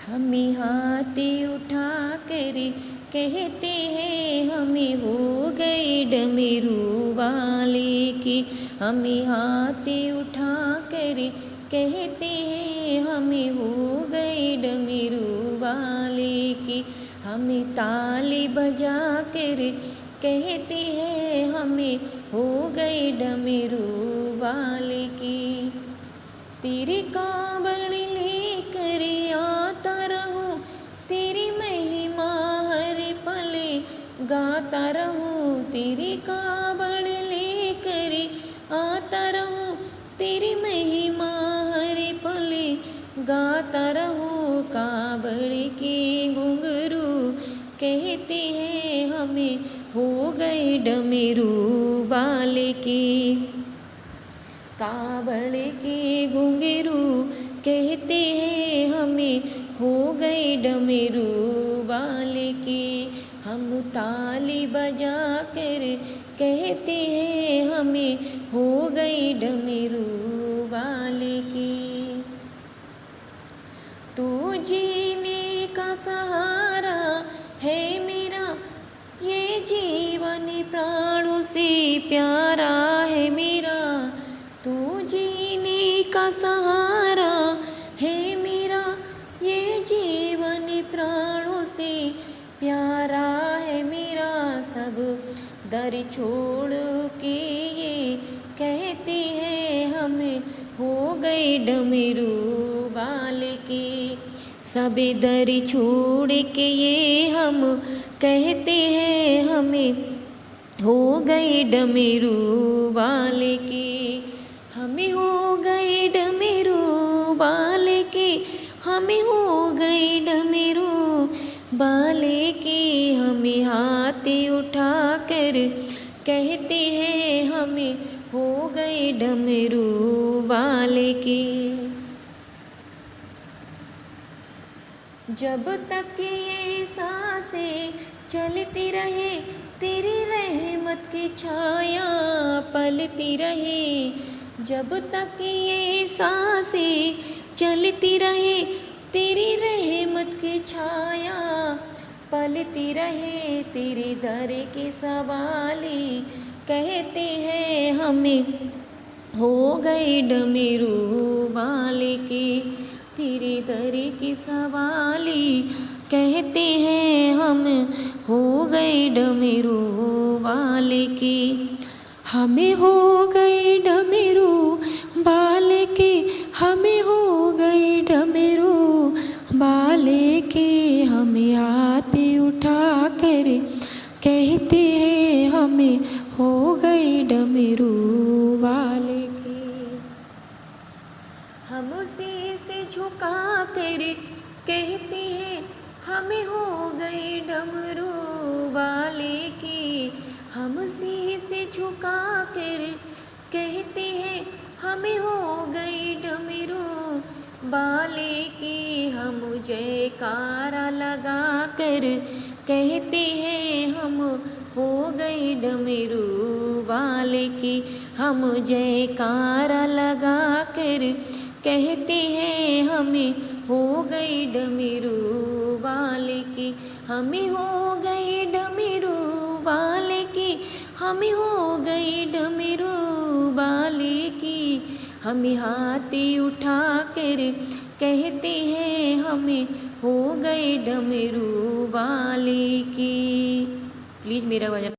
हमें हाथ उठा कर कहते हैं हमें हो गए डमरू वाले की। हमें हाथ उठा कर कहते हैं हमें हो गए डमरू वाले की। हमें ताली बजा कर कहते हैं हमें हो गए डमरू वाले की। तेरे कावड़ लेकर आता रहूं, तेरी महिमा हर पल गाता रहूं। तेरे कावड़ लेकर आता रहूं, तेरी महिमा हर पल गाता रहूं। कावड़ के घुंघरू कहते हैं हमें हो गए डमरू वाले की। कावड़ के घुंघरू कहते हैं हमें हो गए डमरू वाले की। हम ताली बजा कर कहते हैं हमें हो गए डमरू वाले की। तू जीने का सहारा है मेरा, ये जीवन प्राणों से प्यारा है मेरा। तू जीने का सहारा है मेरा, ये जीवन प्राणों से प्यारा है मेरा। सब दर छोड़ के ये कहते हैं हमें हो गए डमरू वाले की। सब दर छोड़ के ये हम कहते हैं हमें हो गए डमरू वाले की। हमें हो गए डमरू वाले की, हमें हो गए डमरू वाले की। हमें हाथ उठा कर कहते हैं हमें हो गए डमरू वाले की। जब तक ये सांसें चलती रहे, तेरी रहमत की छाया पलती रहे। जब तक ये सांसें चलती रहे, तेरी रहमत की छाया पलती रहे। तेरे दर के सवाली कहते हैं हमें हो गए डमरू वाले की। तेरे दर की सवाली कहते हैं हम हो गए डमरू वाले की। हमें हो गए डमरू वाले की, हमें हो गए डमरू वाले की। हमें हाथ उठा कर कहते हैं हमें हो गए डमरू वाले की। हम शीश झुका कर कहते हैं हमें हो गए डमरू वाले की। हम शीश झुका कर कहते हैं हमें हो गए डमरू वाले की। हम जयकारा लगा कर कहते हैं हम हो गए डमरू वाले की। हम जयकारा लगा कर कहते हैं हमें हो गए डमरू वाले की। हमें हो गए डमरू वाले की, हमें हो गए डमरू वाले की। हमें हाथ उठा कर कहते हैं हमें हो गए डमरू वाले की। प्लीज़ मेरा वजन